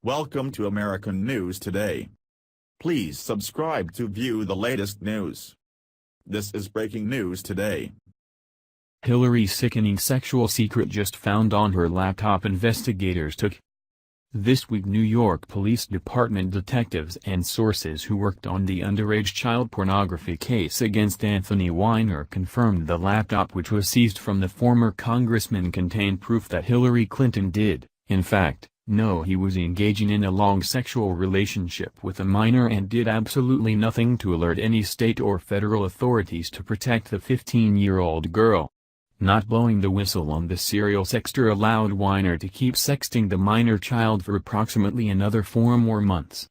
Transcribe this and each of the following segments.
Welcome to American News Today. Please subscribe to view the latest news. This is breaking news today. Hillary's sickening sexual secret just found on her laptop, investigators took. This week, New York Police Department detectives and sources who worked on the underage child pornography case against Anthony Weiner confirmed the laptop, which was seized from the former congressman, contained proof that Hillary Clinton did, in fact, know he was engaging in a long sexual relationship with a minor and did absolutely nothing to alert any state or federal authorities to protect the 15-year-old girl. Not blowing the whistle on the serial sexter allowed Weiner to keep sexting the minor child for approximately another 4 more months.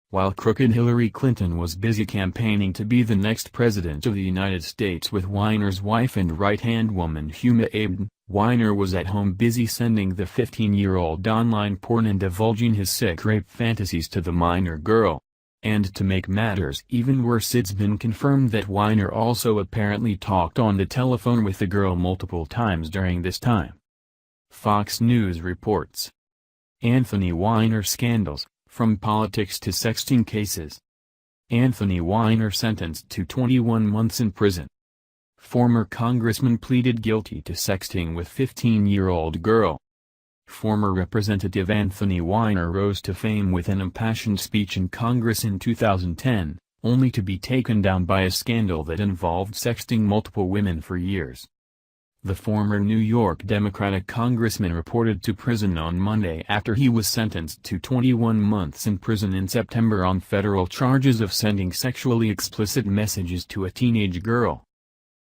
While crooked Hillary Clinton was busy campaigning to be the next president of the United States with Weiner's wife and right-hand woman Huma Abedin, Weiner was at home busy sending the 15-year-old online porn and divulging his sick rape fantasies to the minor girl. And to make matters even worse, it's been confirmed that Weiner also apparently talked on the telephone with the girl multiple times during this time. Fox News reports. Anthony Weiner scandals, from politics to sexting cases. Anthony Weiner sentenced to 21 months in prison. Former congressman pleaded guilty to sexting with 15-year-old girl. Former Representative Anthony Weiner rose to fame with an impassioned speech in Congress in 2010, only to be taken down by a scandal that involved sexting multiple women for years. The former New York Democratic congressman reported to prison on Monday after he was sentenced to 21 months in prison in September on federal charges of sending sexually explicit messages to a teenage girl.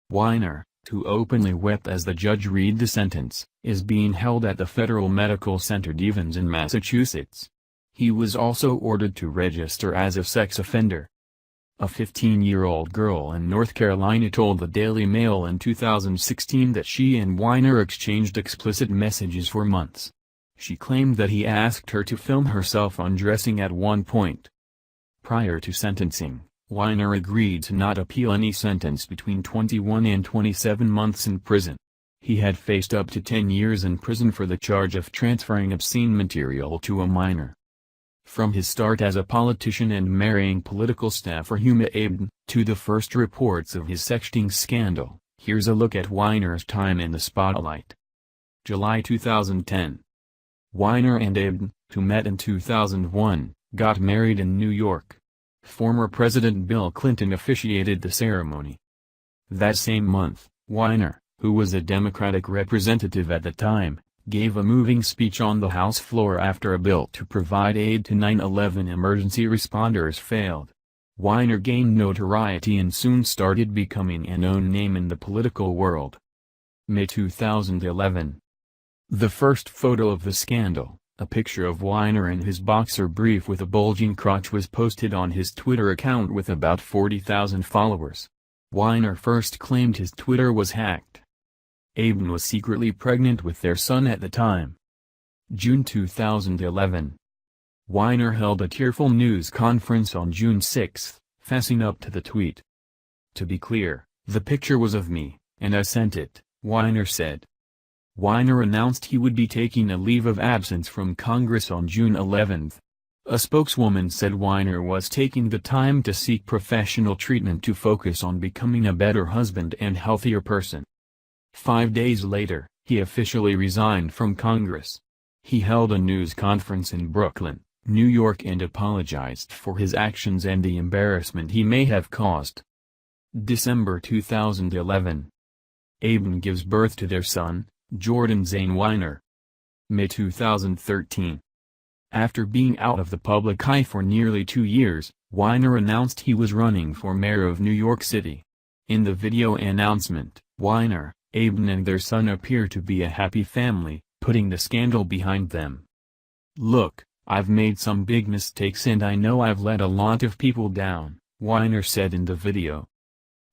Weiner, who openly wept as the judge read the sentence, is being held at the Federal Medical Center Devens in Massachusetts. He was also ordered to register as a sex offender. A 15-year-old girl in North Carolina told the Daily Mail in 2016 that she and Weiner exchanged explicit messages for months. She claimed that he asked her to film herself undressing at one point. Prior to sentencing, Weiner agreed to not appeal any sentence between 21 and 27 months in prison. He had faced up to 10 years in prison for the charge of transferring obscene material to a minor. From his start as a politician and marrying political staffer Huma Abedin, to the first reports of his sexting scandal, here's a look at Weiner's time in the spotlight. July 2010. Weiner and Abedin, who met in 2001, got married in New York. Former President Bill Clinton officiated the ceremony. That same month, Weiner, who was a Democratic representative at the time, gave a moving speech on the House floor after a bill to provide aid to 9/11 emergency responders failed. Weiner gained notoriety and soon started becoming a known name in the political world. May 2011. The first photo of the scandal, a picture of Weiner in his boxer brief with a bulging crotch, was posted on his Twitter account with about 40,000 followers. Weiner first claimed his Twitter was hacked. Abedin was secretly pregnant with their son at the time. June 2011. Weiner held a tearful news conference on June 6, fessing up to the tweet. "To be clear, the picture was of me, and I sent it," Weiner said. Weiner announced he would be taking a leave of absence from Congress on June 11. A spokeswoman said Weiner was taking the time to seek professional treatment to focus on becoming a better husband and healthier person. 5 days later, he officially resigned from Congress. He held a news conference in Brooklyn, New York, and apologized for his actions and the embarrassment he may have caused. December 2011. Abedin gives birth to their son, Jordan Zane Weiner. May 2013. After being out of the public eye for nearly 2 years, Weiner announced he was running for mayor of New York City. In the video announcement, Weiner, Abedin and their son appear to be a happy family, putting the scandal behind them. "Look, I've made some big mistakes and I know I've let a lot of people down," Weiner said in the video.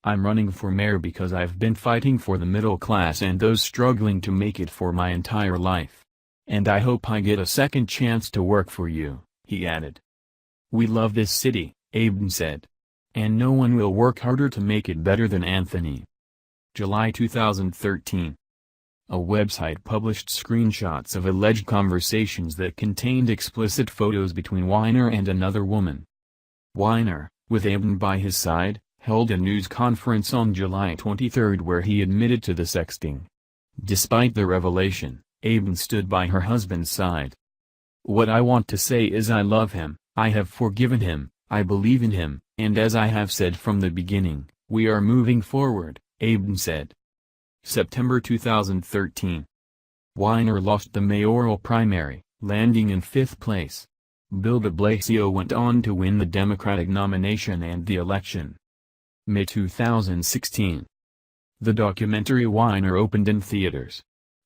"I'm running for mayor because I've been fighting for the middle class and those struggling to make it for my entire life. And I hope I get a second chance to work for you," he added. "We love this city," Abedin said. "And no one will work harder to make it better than Anthony." July 2013. A website published screenshots of alleged conversations that contained explicit photos between Weiner and another woman. Weiner, with Aben by his side, held a news conference on July 23 where he admitted to the sexting. Despite the revelation, Aben stood by her husband's side. "What I want to say is I love him, I have forgiven him, I believe in him, and as I have said from the beginning, we are moving forward," Aben said. September 2013. Weiner lost the mayoral primary, landing in 5th place. Bill de Blasio went on to win the Democratic nomination and the election. May 2016. The documentary Weiner opened in theaters.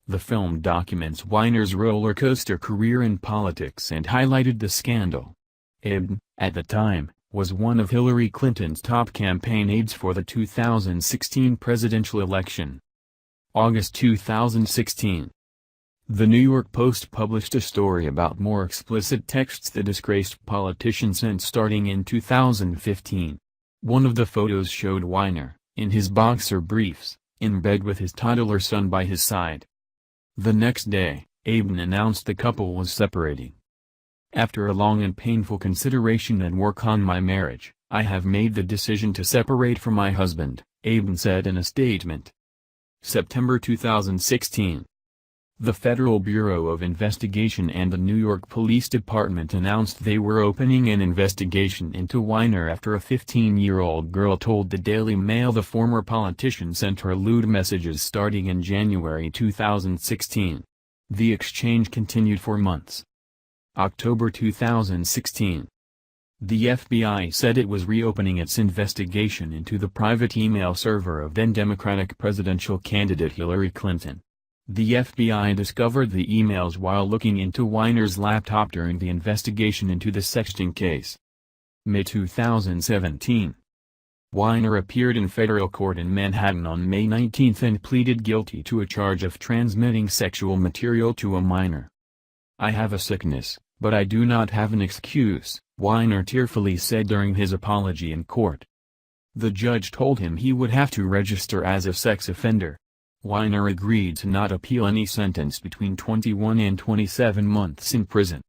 The film documents Weiner's roller coaster career in politics and highlighted the scandal. Aben, at the time, was one of Hillary Clinton's top campaign aides for the 2016 presidential election. August 2016. The New York Post published a story about more explicit texts the disgraced politician sent starting in 2015. One of the photos showed Weiner, in his boxer briefs, in bed with his toddler son by his side. The next day, Aben announced the couple was separating. "After a long and painful consideration and work on my marriage, I have made the decision to separate from my husband," Aben said in a statement. September 2016. The Federal Bureau of Investigation and the New York Police Department announced they were opening an investigation into Weiner after a 15-year-old girl told the Daily Mail the former politician sent her lewd messages starting in January 2016. The exchange continued for months. October 2016. The FBI said it was reopening its investigation into the private email server of then-Democratic presidential candidate Hillary Clinton. The FBI discovered the emails while looking into Weiner's laptop during the investigation into the sexting case. May 2017. Weiner appeared in federal court in Manhattan on May 19 and pleaded guilty to a charge of transmitting sexual material to a minor. "I have a sickness, but I do not have an excuse," Weiner tearfully said during his apology in court. The judge told him he would have to register as a sex offender. Weiner agreed to not appeal any sentence between 21 and 27 months in prison.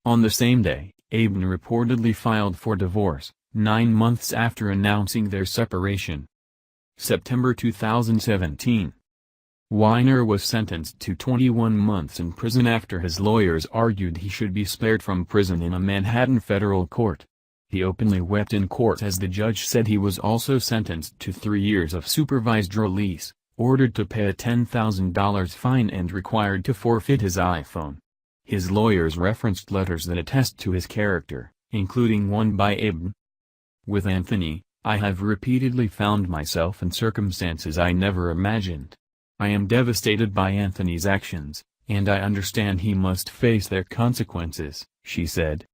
On the same day, Aben reportedly filed for divorce, 9 months after announcing their separation. September 2017. Weiner was sentenced to 21 months in prison after his lawyers argued he should be spared from prison in a Manhattan federal court. He openly wept in court as the judge said he was also sentenced to 3 years of supervised release, ordered to pay a $10,000 fine and required to forfeit his iPhone. His lawyers referenced letters that attest to his character, including one by Aben. "With Anthony, I have repeatedly found myself in circumstances I never imagined. I am devastated by Anthony's actions, and I understand he must face their consequences," she said.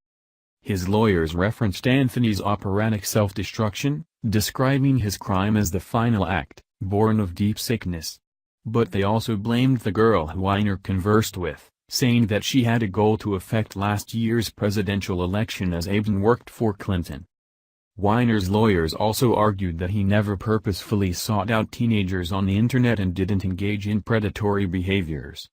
His lawyers referenced Anthony's operatic self-destruction, describing his crime as the final act, born of deep sickness. But they also blamed the girl who Weiner conversed with, saying that she had a goal to affect last year's presidential election as Aben worked for Clinton. Weiner's lawyers also argued that he never purposefully sought out teenagers on the internet and didn't engage in predatory behaviors.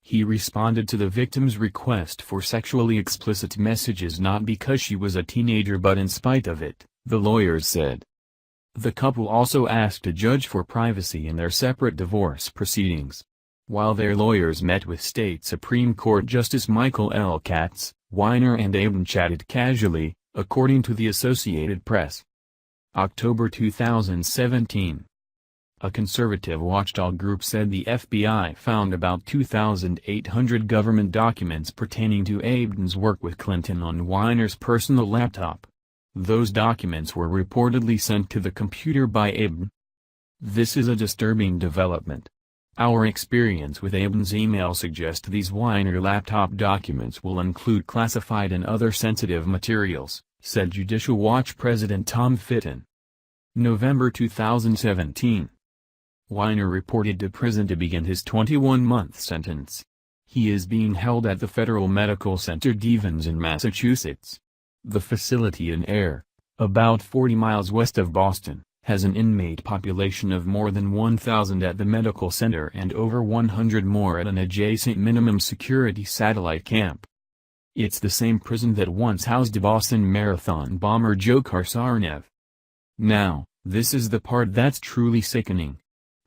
He responded to the victim's request for sexually explicit messages not because she was a teenager but in spite of it, the lawyers said. The couple also asked a judge for privacy in their separate divorce proceedings. While their lawyers met with State Supreme Court Justice Michael L. Katz, Weiner and Aben chatted casually, according to the Associated Press. October 2017. A conservative watchdog group said the FBI found about 2,800 government documents pertaining to Aben's work with Clinton on Weiner's personal laptop. Those documents were reportedly sent to the computer by Aben. This is a disturbing development. Our experience with Aben's email suggests these Weiner laptop documents will include classified and other sensitive materials, said Judicial Watch President Tom Fitton. November 2017. Weiner reported to prison to begin his 21-month sentence. He is being held at the Federal Medical Center Devens in Massachusetts. The facility in Air, about 40 miles west of Boston, has an inmate population of more than 1,000 at the medical center and over 100 more at an adjacent minimum security satellite camp. It's the same prison that once housed Boston Marathon bomber Joe Karsarnev. Now, this is the part that's truly sickening.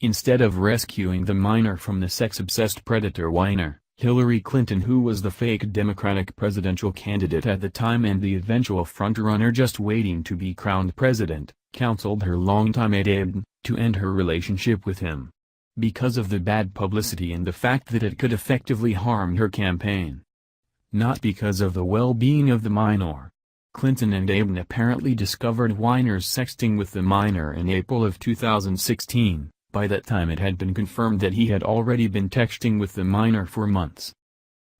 Instead of rescuing the minor from the sex-obsessed predator Weiner, Hillary Clinton, who was the fake Democratic presidential candidate at the time and the eventual frontrunner just waiting to be crowned president, counseled her longtime aide to end her relationship with him. Because of the bad publicity and the fact that it could effectively harm her campaign. Not because of the well-being of the minor. Clinton and Aben apparently discovered Weiner's sexting with the minor in April of 2016. By that time it had been confirmed that he had already been texting with the minor for months.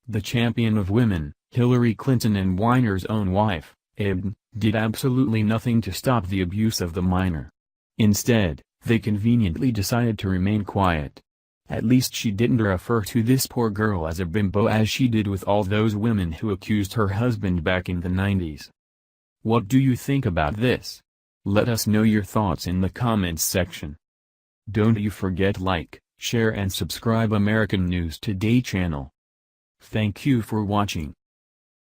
The champion of women, Hillary Clinton, and Weiner's own wife, Aben, did absolutely nothing to stop the abuse of the minor. Instead, they conveniently decided to remain quiet. At least she didn't refer to this poor girl as a bimbo as she did with all those women who accused her husband back in the 90s. What do you think about this? Let us know your thoughts in the comments section. Don't you forget like, share and subscribe American News Today channel. Thank you for watching.